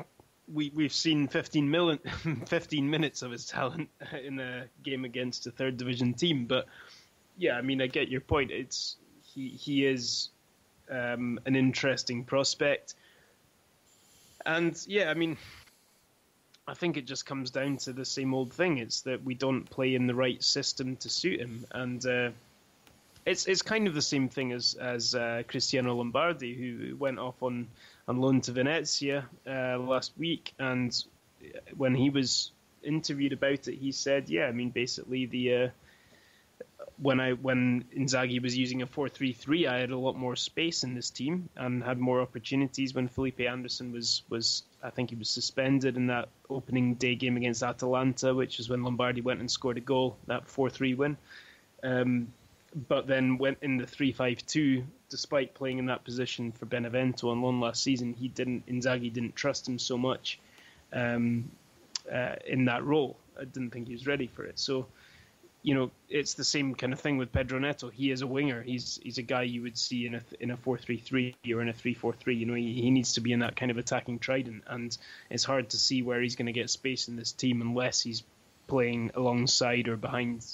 we've seen 15 minutes of his talent in a game against a third division team, but yeah, I mean, I get your point. He is an interesting prospect, and yeah, I mean, I think it just comes down to the same old thing. It's that we don't play in the right system to suit him, and it's kind of the same thing as Cristiano Lombardi, who went off on loan to Venezia last week, and when he was interviewed about it, he said, "Yeah, I mean, basically when Inzaghi was using a 4-3-3, I had a lot more space in this team and had more opportunities. When Felipe Anderson was I think he was suspended in that opening day game against Atalanta, which is when Lombardi went and scored a goal, that 4-3 win." But then went in the 3-5-2, despite playing in that position for Benevento on loan last season. Inzaghi didn't trust him so much in that role. I didn't think he was ready for it. So, you know, it's the same kind of thing with Pedro Neto. He is a winger. He's a guy you would see in a 4-3-3 or in a 3-4-3. You know, he needs to be in that kind of attacking trident, and it's hard to see where he's going to get space in this team unless he's playing alongside or behind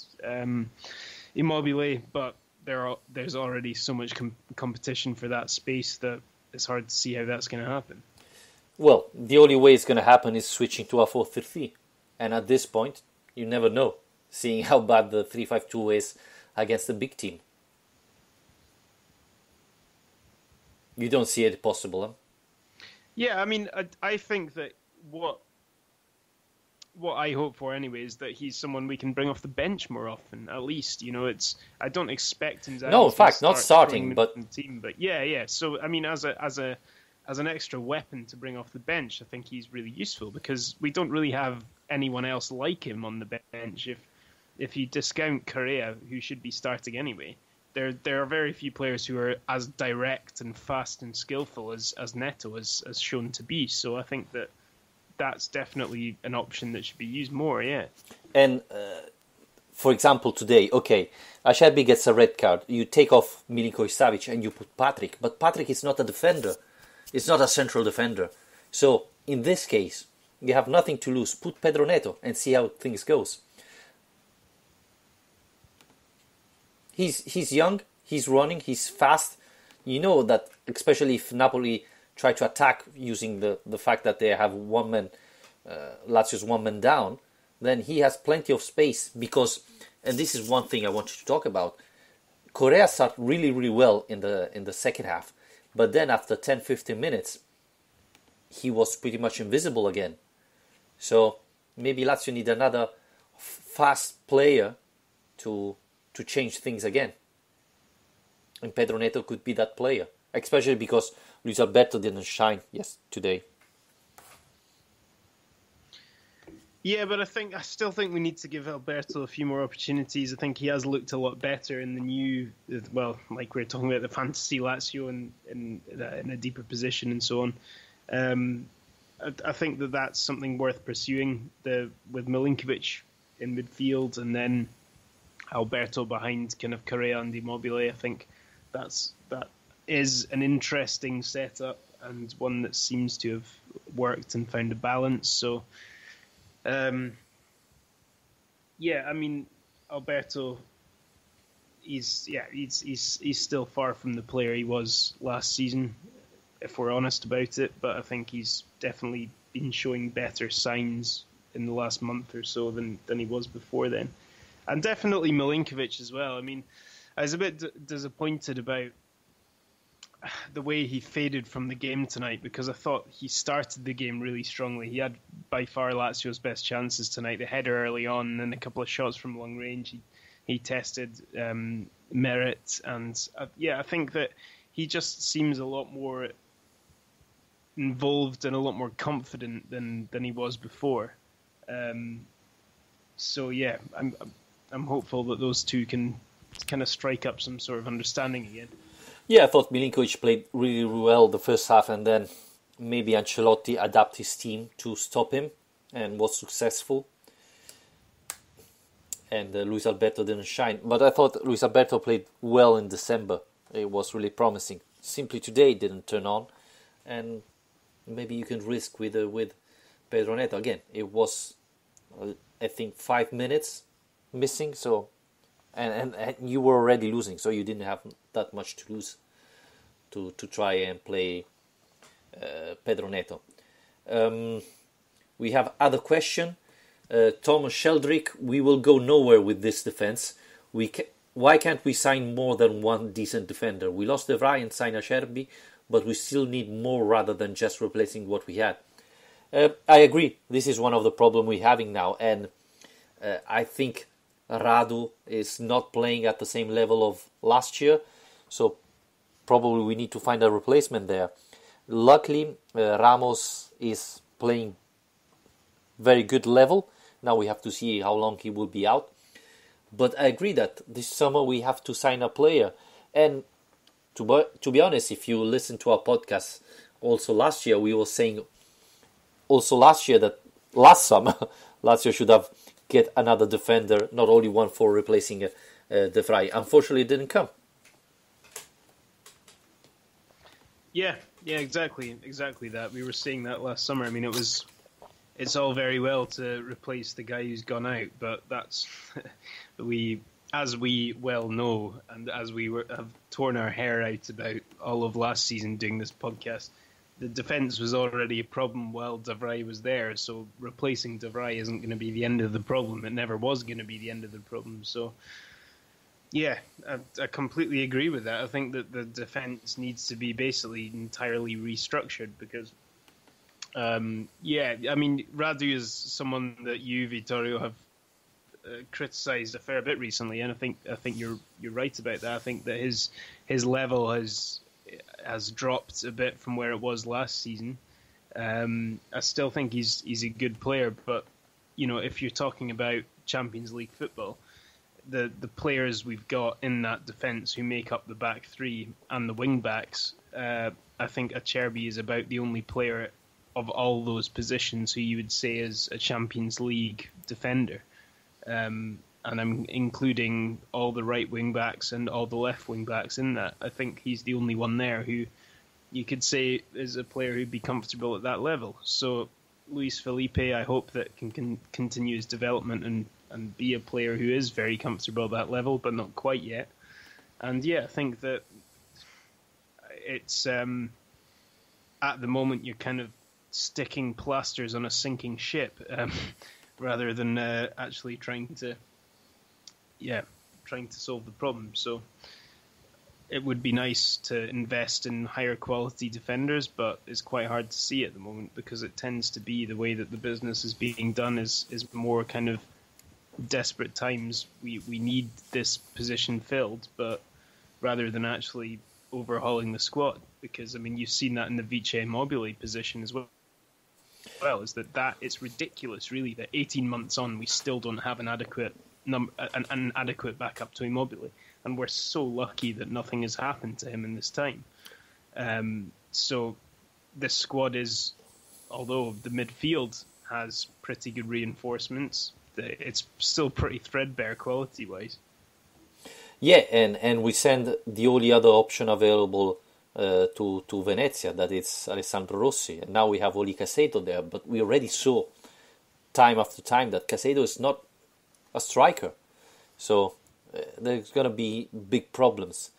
Immobile, but there's already so much competition for that space that it's hard to see how that's going to happen. Well, the only way it's going to happen is switching to a 4-3-3. And at this point, you never know, seeing how bad the 3-5-2 is against a big team. You don't see it possible, huh? Yeah, I mean, I think that what I hope for anyway is that he's someone we can bring off the bench more often. At least, I don't expect him to. No, in fact, not starting, but the team. But yeah. So I mean, as an extra weapon to bring off the bench, I think he's really useful because we don't really have anyone else like him on the bench. If you discount Correa, who should be starting anyway, there are very few players who are as direct and fast and skillful as Neto has shown to be. So I think that's definitely an option that should be used more, yeah. And, for example, today, okay, Acerbi gets a red card. You take off Milinkovic-Savic and you put Patrick. But Patrick is not a defender. It's not a central defender. So, in this case, you have nothing to lose. Put Pedro Neto and see how things goes. He's young, he's running, he's fast. You know that, especially if Napoli try to attack using the fact that they have Lazio's one man down, then he has plenty of space because, and this is one thing I wanted to talk about, Correa started really, really well in the second half, but then after 10-15 minutes, he was pretty much invisible again. So maybe Lazio need another fast player to change things again. And Pedro Neto could be that player, especially because Luis Alberto didn't shine today. Yeah, but I still think we need to give Alberto a few more opportunities. I think he has looked a lot better in the new, well, like we were talking about the fantasy Lazio in a deeper position and so on. I think that's something worth pursuing with Milinkovic in midfield and then Alberto behind kind of Correa and Immobile. I think that is an interesting setup and one that seems to have worked and found a balance. So, I mean, Alberto, he's still far from the player he was last season, if we're honest about it. But I think he's definitely been showing better signs in the last month or so than he was before then. And definitely Milinkovic as well. I mean, I was a bit disappointed about the way he faded from the game tonight because I thought he started the game really strongly. He had by far Lazio's best chances tonight. The header early on and a couple of shots from long range. He tested merit. And I think that he just seems a lot more involved and a lot more confident than he was before. So yeah, I'm hopeful that those two can kind of strike up some sort of understanding again. Yeah, I thought Milinkovic played really, really well the first half, and then maybe Ancelotti adapted his team to stop him and was successful. And Luis Alberto didn't shine. But I thought Luis Alberto played well in December. It was really promising. Simply today it didn't turn on. And maybe you can risk with Pedro Neto. Again, it was, I think, 5 minutes missing. So, and you were already losing, so you didn't have that much to lose to try and play Pedro Neto. We have other question. Thomas Sheldrick, we will go nowhere with this defense. Why can't we sign more than one decent defender? We lost De Vrij and signed Acerbi, but we still need more rather than just replacing what we had. I agree. This is one of the problems we're having now, and I think Radu is not playing at the same level of last year, so probably we need to find a replacement there. Luckily, Ramos is playing very good level. Now we have to see how long he will be out. But I agree that this summer we have to sign a player. And to be honest, if you listen to our podcast also last year, we were saying also last year that last summer Lazio should have get another defender, not only one for replacing De Vrij. Unfortunately, it didn't come. Yeah, exactly that. We were saying that last summer. I mean, it's all very well to replace the guy who's gone out, but we as we well know, and as have torn our hair out about all of last season doing this podcast, the defence was already a problem while De Vrij was there. So replacing De Vrij isn't going to be the end of the problem. It never was going to be the end of the problem. So, yeah, I completely agree with that. I think that the defence needs to be basically entirely restructured because, Radu is someone that you, Vittorio, have criticised a fair bit recently, and I think you're right about that. I think that his level has dropped a bit from where it was last season. I still think he's a good player, but if you're talking about Champions League football, the players we've got in that defence who make up the back three and the wing backs, I think Acerbi is about the only player of all those positions who you would say is a Champions League defender. And I'm including all the right wing backs and all the left wing backs in that. I think he's the only one there who you could say is a player who'd be comfortable at that level. So Luis Felipe, I hope that can continue his development and be a player who is very comfortable at that level, but not quite yet. And yeah, I think that it's at the moment you're kind of sticking plasters on a sinking ship. Rather than actually trying to solve the problem. So it would be nice to invest in higher quality defenders, but it's quite hard to see at the moment because it tends to be the way that the business is being done is more kind of desperate times. We need this position filled, but rather than actually overhauling the squad, because you've seen that in the Vice Immobile position as well. Is that it's ridiculous, really, that 18 months on we still don't have an adequate backup to Immobile, and we're so lucky that nothing has happened to him in this time. So this squad is, although the midfield has pretty good reinforcements, it's still pretty threadbare quality-wise. Yeah, and we send the only other option available to Venezia, that it's Alessandro Rossi, and now we have Oli Caicedo there, but we already saw time after time that Caicedo is not a striker, so there's going to be big problems.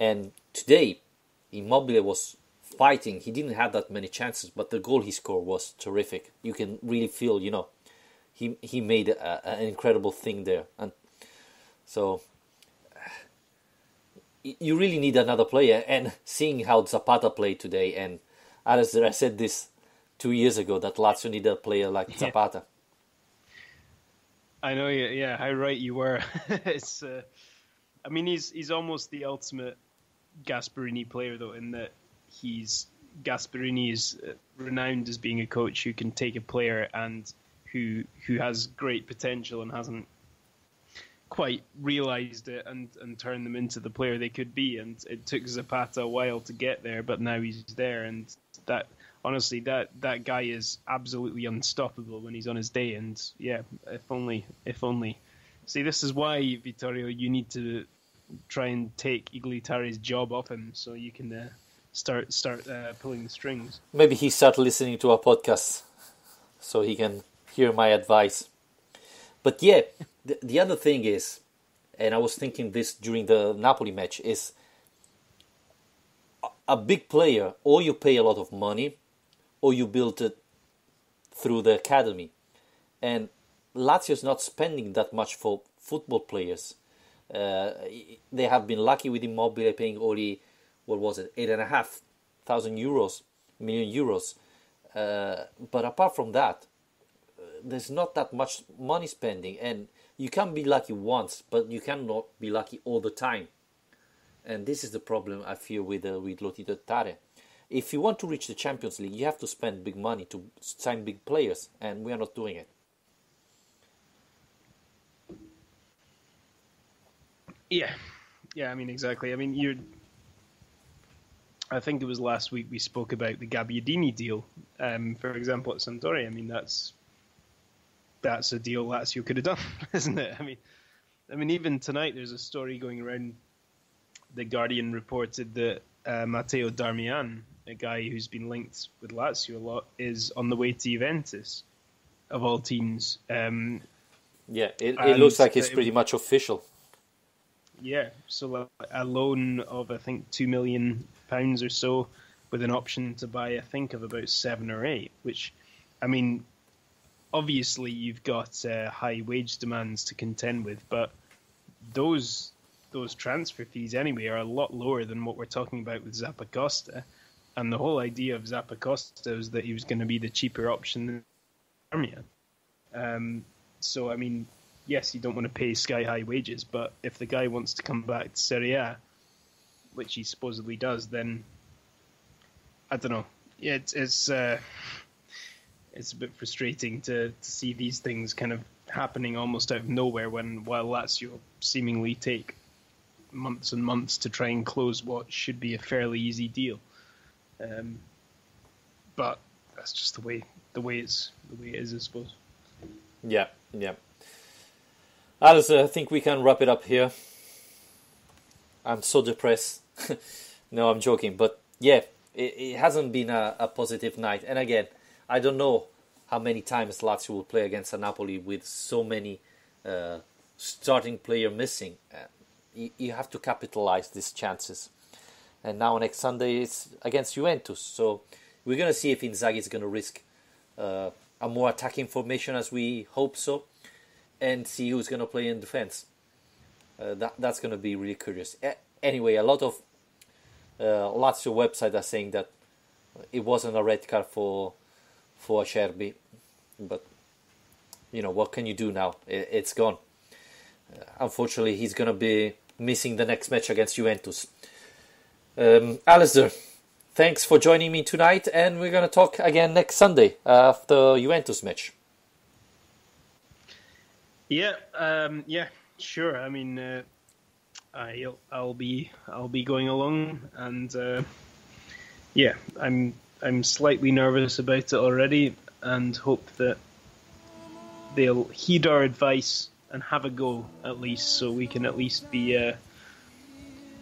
And today Immobile was fighting. He didn't have that many chances, but the goal he scored was terrific. You can really feel, he made an incredible thing there. And so you really need another player. And seeing how Zapata played today, and Alistair, I said this 2 years ago, that Lazio needed a player like Zapata. I know, yeah, how right you were. It's, he's almost the ultimate Gasperini player, though, in that Gasperini is renowned as being a coach who can take a player and who has great potential and hasn't quite realised it and turn them into the player they could be. And it took Zapata a while to get there, but now he's there. And that, honestly, that guy is absolutely unstoppable when he's on his day. And yeah, if only. See, this is why, Vittorio, you need to try and take Iglitari's job off him so you can start pulling the strings. Maybe he start listening to our podcast so he can hear my advice. But yeah, the other thing is, and I was thinking this during the Napoli match, is a big player, or you pay a lot of money, or you build it through the academy. And Lazio is not spending that much for football players. They have been lucky with Immobile paying only, what was it, 8,500 million euros. But apart from that, there's not that much money spending, and you can be lucky once, but you cannot be lucky all the time. And this is the problem I feel with Lotito Tare. If you want to reach the Champions League, you have to spend big money to sign big players, and we are not doing it. Yeah, exactly. I think it was last week we spoke about the Gabbiadini deal, for example, at Sampdoria. That's a deal Lazio could have done, isn't it? Even tonight there's a story going around. The Guardian reported that Matteo Darmian, a guy who's been linked with Lazio a lot, is on the way to Juventus, of all teams. It looks like it's pretty much official. Yeah, so a loan of I think £2 million or so, with an option to buy I think of about 7 or 8. Which, I mean, obviously you've got high wage demands to contend with, but those transfer fees anyway are a lot lower than what we're talking about with Zappacosta. And the whole idea of Zappacosta was that he was going to be the cheaper option than Armia. So, I mean, yes, you don't want to pay sky-high wages, but if the guy wants to come back to Serie A, which he supposedly does, then I don't know. Yeah, it's a bit frustrating to see these things kind of happening almost out of nowhere while Lazio seemingly take months and months to try and close what should be a fairly easy deal. But that's just the way it is, I suppose. Yeah. Alistair, I think we can wrap it up here. I'm so depressed. No, I'm joking. But yeah, it hasn't been a positive night. And again, I don't know how many times Lazio will play against a Napoli with so many starting player missing. You have to capitalize these chances. And now next Sunday it's against Juventus. So we're going to see if Inzaghi is going to risk a more attacking formation as we hope so, and see who's going to play in defense. That's going to be really curious. Anyway, a lot of Lazio websites are saying that it wasn't a red card for Acerbi, but you know, what can you do now? It's gone. Unfortunately, he's going to be missing the next match against Juventus. Alistair, thanks for joining me tonight, and we're going to talk again next Sunday after Juventus match. Yeah, sure. I mean, I'll be going along, and yeah, I'm slightly nervous about it already, and hope that they'll heed our advice and have a go at least, so we can at least be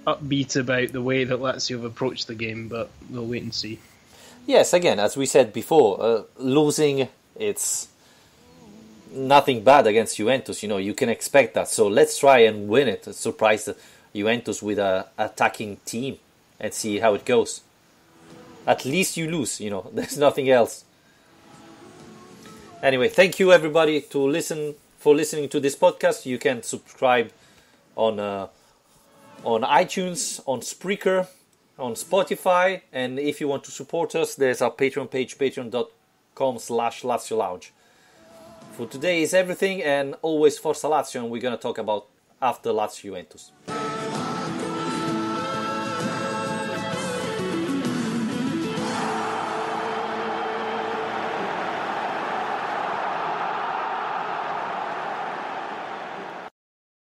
upbeat about the way that Lazio have approached the game. But we'll wait and see. Yes, again, as we said before, losing, it's nothing bad against Juventus. You know, you can expect that. So let's try and win it. Surprise Juventus with an attacking team and see how it goes. At least you lose, you know. There's nothing else. Anyway, thank you everybody for listening to this podcast. You can subscribe on iTunes, on Spreaker, on Spotify, and if you want to support us, there's our Patreon page, patreon.com/Lazio Lounge. For today is everything, and always Forza Lazio, and we're going to talk about after Lazio Juventus.